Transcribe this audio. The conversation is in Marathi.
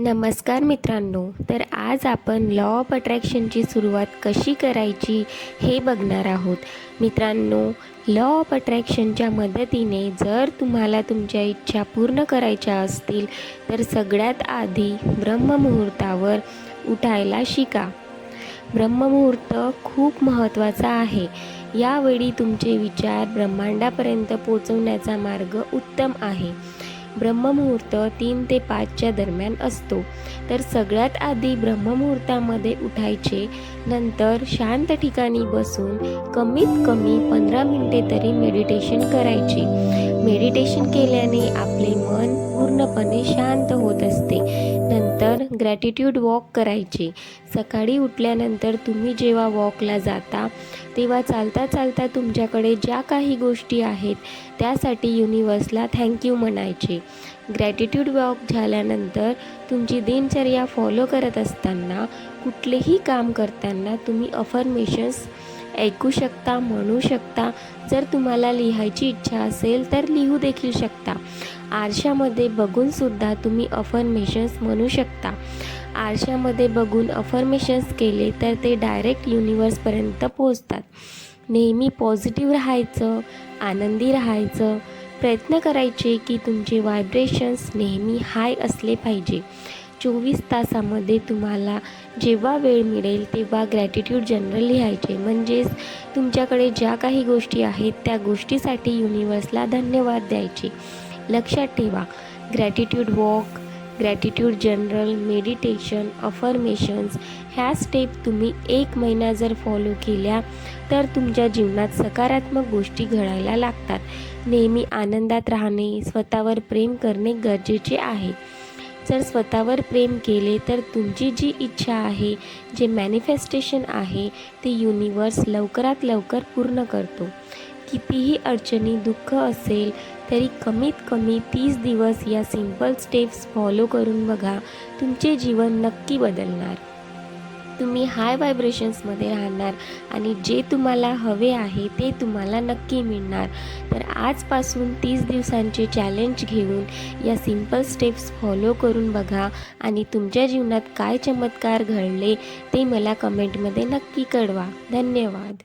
नमस्कार मित्रांनो, तर आज आपण लॉ ऑफ अट्रॅक्शनची सुरुवात कशी करायची हे बघणार आहोत. मित्रांनो, लॉ ऑफ अट्रॅक्शनच्या मदतीने जर तुम्हाला तुमच्या इच्छा पूर्ण करायच्या असतील तर सगळ्यात आधी ब्रह्ममुहूर्तावर उठायला शिका. ब्रह्ममुहूर्त खूप महत्त्वाचा आहे. यावेळी तुमचे विचार ब्रह्मांडापर्यंत पोचवण्याचा मार्ग उत्तम आहे. ब्रह्ममुहूर्त 3 ते 5च्या दरम्यान असतो. तर सगळ्यात आधी ब्रह्ममुहूर्तामध्ये उठायचे. नंतर शांत ठिकाणी बसून कमीत कमी 15 मिनिटे तरी मेडिटेशन करायचे. मेडिटेशन केल्याने आपले मन पूर्णपणे शांत होत असते. नंतर ग्रॅटिट्यूड वॉक करायचे. सकाळी उठल्यानंतर तुम्ही जेव्हा वॉकला जाता तेव्हा चालता चालता तुमच्याकडे ज्या काही गोष्टी आहेत त्यासाठी युनिवर्सला थँक्यू म्हणायचे. ग्रॅटिट्यूड वॉक झाल्यानंतर तुमची दिनचर्या फॉलो करत असताना कुठलेही काम करताना तुम्ही अफर्मेशन्स ऐकू शकता, म्हणू शकता. जर तुम्हाला लिहायची इच्छा असेल तर लिहू देखील शकता. आरशामध्ये बघूनसुद्धा तुम्ही अफर्मेशन्स म्हणू शकता. आरशामध्ये बघून अफर्मेशन्स केले तर ते डायरेक्ट युनिवर्सपर्यंत पोहोचतात. नेहमी पॉझिटिव्ह राहायचं, आनंदी राहायचं. प्रयत्न करायचे की तुमचे व्हायब्रेशन्स नेहमी हाय असले पाहिजे. 24 तासामध्ये तुम्हाला जेव्हा वेळ मिळेल तेव्हा ग्रॅटिट्यूड जर्नल लिहायचे. म्हणजेच तुमच्याकडे ज्या काही गोष्टी आहेत त्या गोष्टीसाठी युनिवर्सला धन्यवाद द्यायचे. लक्षात ठेवा, gratitude walk, gratitude journal, meditation, affirmations ह्या स्टेप तुम्ही 1 महिना जर फॉलो केल्या तर तुमच्या जीवनात सकारात्मक गोष्टी घडायला लागतात. नेहमी आनंदात राहणे, स्वतःवर प्रेम करणे गरजेचे आहे. जर स्वतःवर प्रेम केले तर तुमची जी इच्छा आहे, जे मॅनिफेस्टेशन आहे ते युनिवर्स लवकरात लवकर पूर्ण करतो. कितीही अडचणी, दुःख असेल तरी कमीत कमी 30 दिवस या सिंपल स्टेप्स फॉलो करून बघा. तुमचे जीवन नक्की बदलणार. तुम्ही हाय व्हायब्रेशन्समध्ये राहणार आणि जे तुम्हाला हवे आहे ते तुम्हाला नक्की मिळणार. तर आजपासून 30 दिवसांचे चॅलेंज घेऊन या सिंपल स्टेप्स फॉलो करून बघा आणि तुमच्या जीवनात काय चमत्कार घडले ते मला कमेंटमध्ये नक्की कळवा. धन्यवाद.